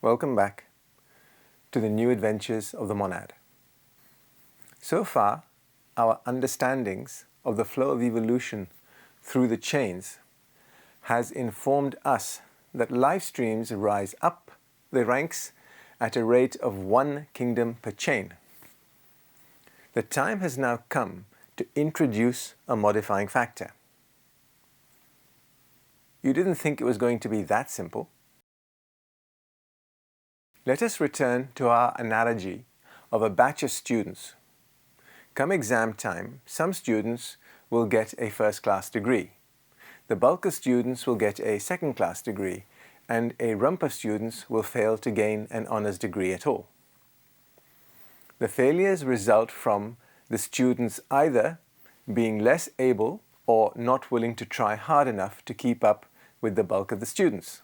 Welcome back to the new adventures of the monad. So far, our understandings of the flow of evolution through the chains has informed us that life streams rise up the ranks at a rate of 1 kingdom per chain. The time has now come to introduce a modifying factor. You didn't think it was going to be that simple. Let us return to our analogy of a batch of students. Come exam time, some students will get a first-class degree. The bulk of students will get a second-class degree, and a rump of students will fail to gain an honors degree at all. The failures result from the students either being less able or not willing to try hard enough to keep up with the bulk of the students.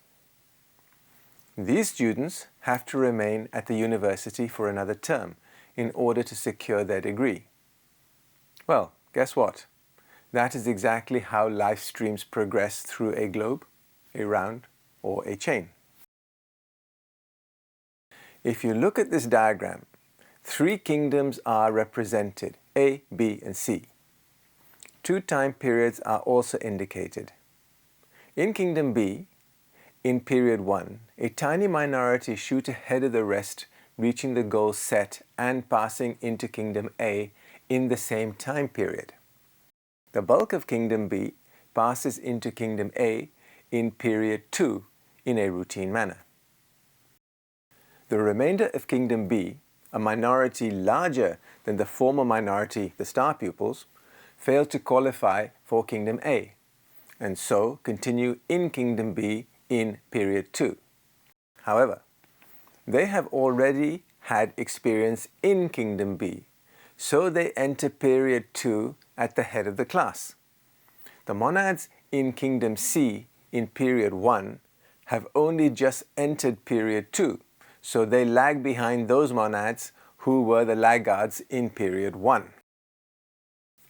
These students have to remain at the university for another term in order to secure their degree. Well, guess what? That is exactly how life streams progress through a globe, a round, or a chain. If you look at this diagram, 3 kingdoms are represented, A, B, and C. 2 time periods are also indicated. In Kingdom B, in period 1, a tiny minority shoot ahead of the rest, reaching the goal set and passing into Kingdom A in the same time period. The bulk of Kingdom B passes into Kingdom A in period 2 in a routine manner. The remainder of Kingdom B, a minority larger than the former minority, the star pupils, fail to qualify for Kingdom A, and so continue in Kingdom B in period 2. However, they have already had experience in Kingdom B, so they enter period 2 at the head of the class. The monads in Kingdom C in period 1 have only just entered period 2, so they lag behind those monads who were the laggards in period 1.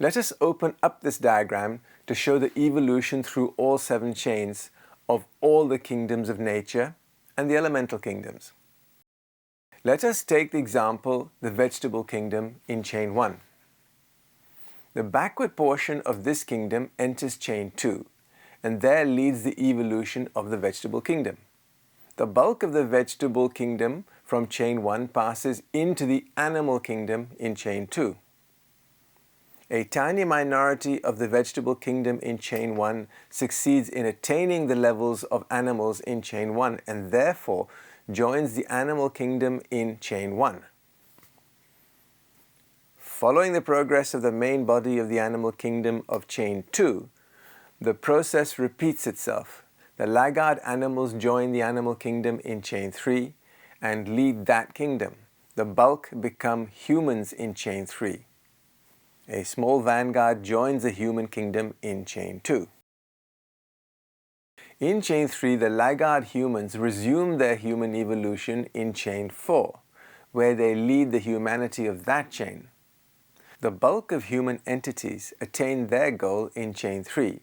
Let us open up this diagram to show the evolution through all 7 chains of all the kingdoms of nature and the elemental kingdoms. Let us take the example, the vegetable kingdom in chain 1. The backward portion of this kingdom enters chain 2, and there leads the evolution of the vegetable kingdom. The bulk of the vegetable kingdom from chain 1 passes into the animal kingdom in chain 2. A tiny minority of the vegetable kingdom in chain 1 succeeds in attaining the levels of animals in chain 1 and therefore joins the animal kingdom in chain 1. Following the progress of the main body of the animal kingdom of chain 2, the process repeats itself. The laggard animals join the animal kingdom in chain 3 and lead that kingdom. The bulk become humans in chain 3. A small vanguard joins the human kingdom in chain 2. In chain 3, the laggard humans resume their human evolution in chain 4, where they lead the humanity of that chain. The bulk of human entities attain their goal in chain 3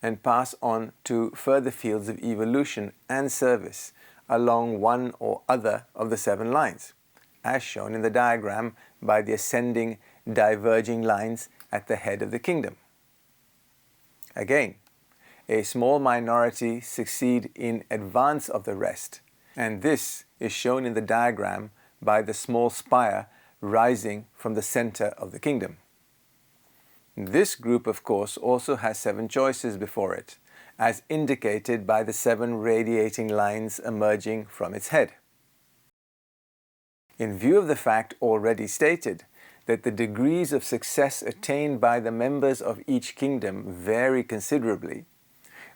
and pass on to further fields of evolution and service along one or other of the 7 lines, as shown in the diagram by the ascending diverging lines at the head of the kingdom. Again, a small minority succeed in advance of the rest, and this is shown in the diagram by the small spire rising from the center of the kingdom. This group, of course, also has 7 choices before it, as indicated by the 7 radiating lines emerging from its head. In view of the fact already stated, that the degrees of success attained by the members of each kingdom vary considerably,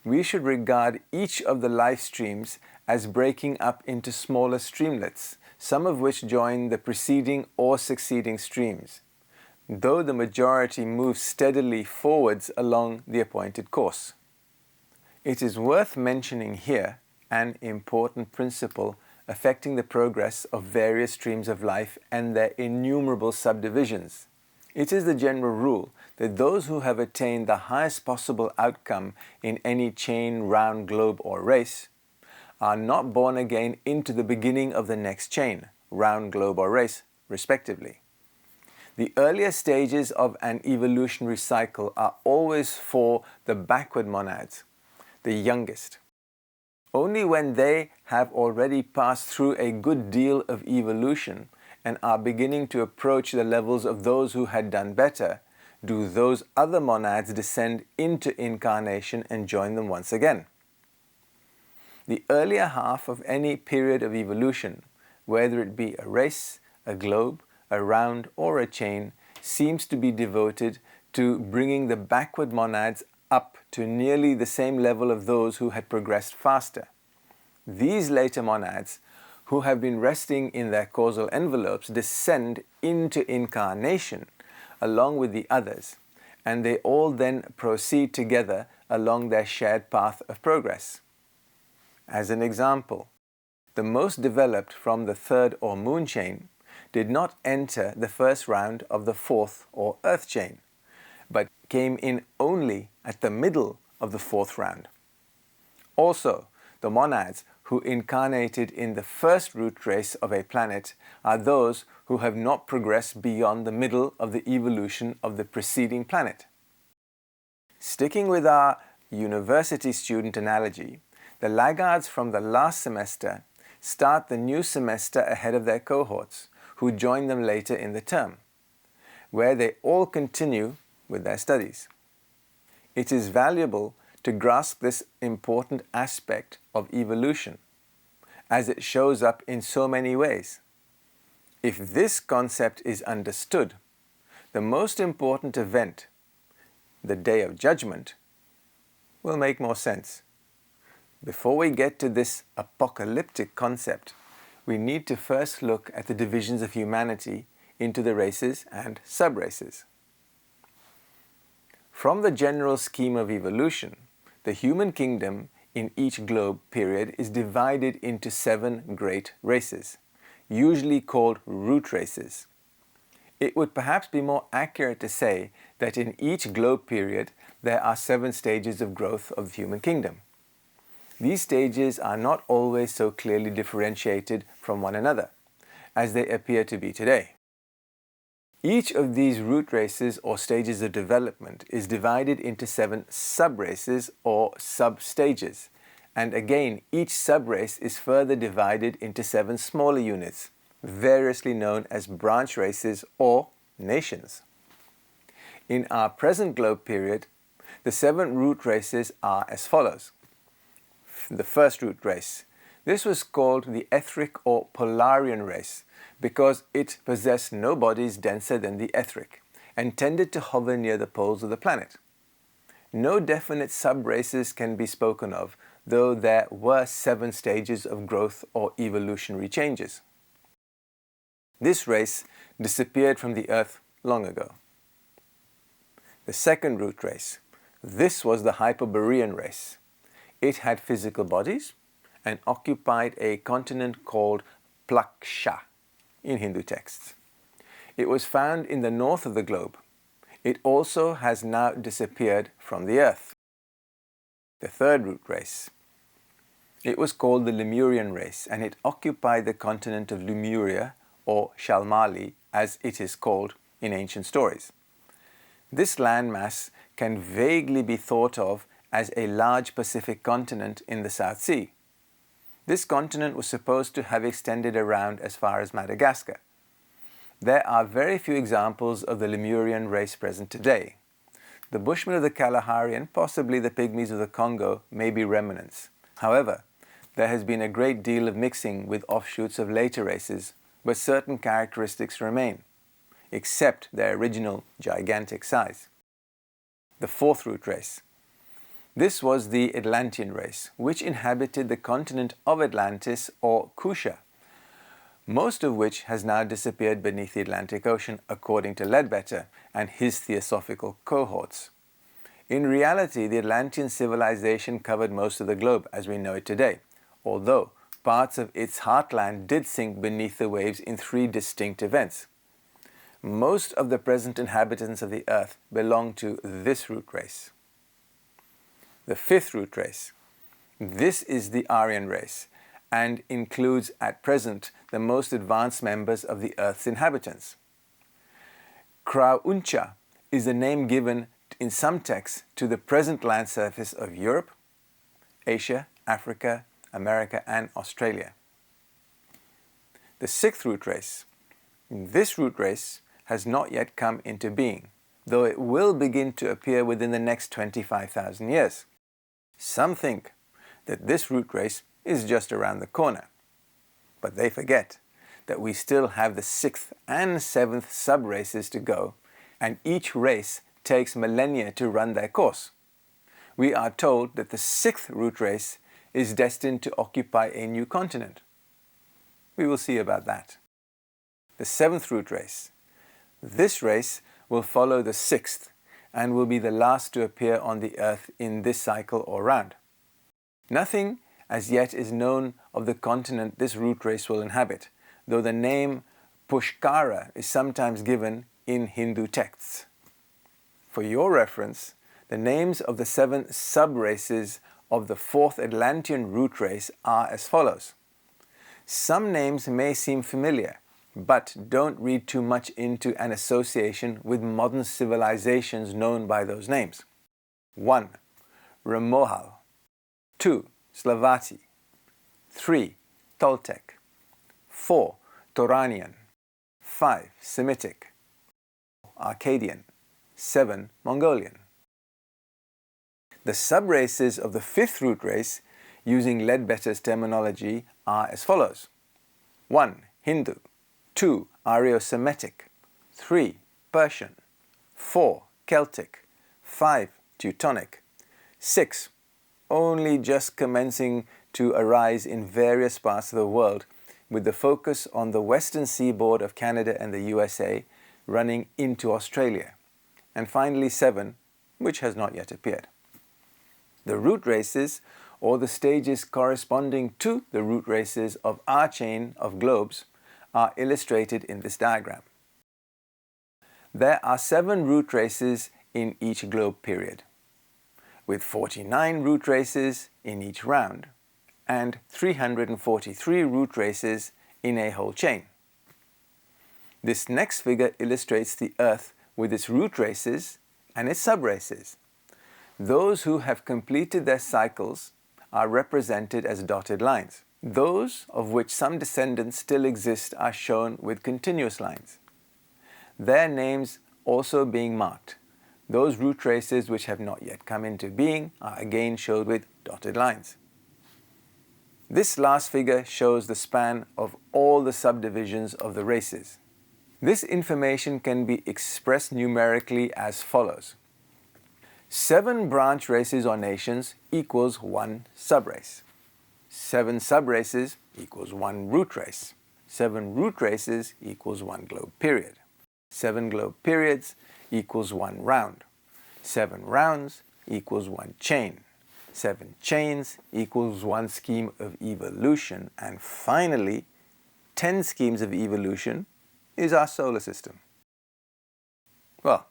we should regard each of the life streams as breaking up into smaller streamlets, some of which join the preceding or succeeding streams, though the majority moves steadily forwards along the appointed course. It is worth mentioning here an important principle affecting the progress of various streams of life and their innumerable subdivisions. It is the general rule that those who have attained the highest possible outcome in any chain, round, globe, or race are not born again into the beginning of the next chain, round, globe or race, respectively. The earlier stages of an evolutionary cycle are always for the backward monads, the youngest. Only when they have already passed through a good deal of evolution and are beginning to approach the levels of those who had done better, do those other monads descend into incarnation and join them once again. The earlier half of any period of evolution, whether it be a race, a globe, a round or a chain, seems to be devoted to bringing the backward monads up to nearly the same level of those who had progressed faster. These later monads, who have been resting in their causal envelopes, descend into incarnation along with the others, and they all then proceed together along their shared path of progress. As an example, the most developed from the third or moon chain did not enter the first round of the fourth or earth chain, but came in only at the middle of the fourth round. Also, the monads who incarnated in the first root race of a planet are those who have not progressed beyond the middle of the evolution of the preceding planet. Sticking with our university student analogy, the laggards from the last semester start the new semester ahead of their cohorts, who join them later in the term, where they all continue with their studies. It is valuable to grasp this important aspect of evolution, as it shows up in so many ways. If this concept is understood, the most important event, the Day of Judgment, will make more sense. Before we get to this apocalyptic concept, we need to first look at the divisions of humanity into the races and sub-races. From the general scheme of evolution, the human kingdom in each globe period is divided into 7 great races, usually called root races. It would perhaps be more accurate to say that in each globe period there are 7 stages of growth of the human kingdom. These stages are not always so clearly differentiated from one another, as they appear to be today. Each of these root races or stages of development is divided into 7 sub-races or sub-stages, and again each sub-race is further divided into 7 smaller units, variously known as branch races or nations. In our present globe period, the 7 root races are as follows. The first root race. This was called the etheric or Polarian race because it possessed no bodies denser than the etheric and tended to hover near the poles of the planet. No definite sub-races can be spoken of, though there were 7 stages of growth or evolutionary changes. This race disappeared from the Earth long ago. The second root race. This was the Hyperborean race. It had physical bodies and occupied a continent called Plaksha in Hindu texts. It was found in the north of the globe. It also has now disappeared from the Earth. The third root race. It was called the Lemurian race, and it occupied the continent of Lemuria, or Shalmali as it is called in ancient stories. This landmass can vaguely be thought of as a large Pacific continent in the South Sea. This continent was supposed to have extended around as far as Madagascar. There are very few examples of the Lemurian race present today. The Bushmen of the Kalahari and possibly the Pygmies of the Congo may be remnants. However, there has been a great deal of mixing with offshoots of later races, but certain characteristics remain, except their original gigantic size. The fourth root race. This was the Atlantean race, which inhabited the continent of Atlantis or Kusha, most of which has now disappeared beneath the Atlantic Ocean according to Ledbetter and his theosophical cohorts. In reality, the Atlantean civilization covered most of the globe as we know it today, although parts of its heartland did sink beneath the waves in 3 distinct events. Most of the present inhabitants of the Earth belong to this root race. The fifth root race. This is the Aryan race, and includes at present the most advanced members of the Earth's inhabitants. Krauncha is the name given in some texts to the present land surface of Europe, Asia, Africa, America, and Australia. The sixth root race. This root race has not yet come into being, though it will begin to appear within the next 25,000 years. Some think that this root race is just around the corner, but they forget that we still have the sixth and seventh sub-races to go, and each race takes millennia to run their course. We are told that the sixth root race is destined to occupy a new continent. We will see about that. The seventh root race. This race will follow the sixth and will be the last to appear on the Earth in this cycle or round. Nothing as yet is known of the continent this root race will inhabit, though the name Pushkara is sometimes given in Hindu texts. For your reference, the names of the 7 sub-races of the fourth Atlantean root race are as follows. Some names may seem familiar, but don't read too much into an association with modern civilizations known by those names. 1. Ramohal. 2. Slavati. 3. Toltec. 4. Turanian. 5. Semitic. Akkadian. 7. Mongolian. The sub-races of the fifth root race, using Ledbetter's terminology, are as follows. 1. Hindu. 2. Aryo-Semitic. 3. Persian. 4. Celtic. 5. Teutonic. 6. Only just commencing to arise in various parts of the world, with the focus on the western seaboard of Canada and the USA, running into Australia. And finally 7, which has not yet appeared. The root races, or the stages corresponding to the root races of our chain of globes, are illustrated in this diagram. There are 7 root races in each globe period, with 49 root races in each round, and 343 root races in a whole chain. This next figure illustrates the Earth with its root races and its sub-races. Those who have completed their cycles are represented as dotted lines. Those of which some descendants still exist are shown with continuous lines, their names also being marked. Those root races which have not yet come into being are again showed with dotted lines. This last figure shows the span of all the subdivisions of the races. This information can be expressed numerically as follows. 7 branch races or nations equals 1 subrace. 7 subraces equals 1 root race. 7 root races equals 1 globe period. 7 globe periods equals 1 round. 7 rounds equals 1 chain. 7 chains equals 1 scheme of evolution. And finally, 10 schemes of evolution is our solar system. Well,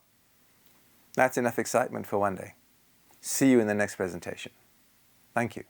that's enough excitement for one day. See you in the next presentation. Thank you.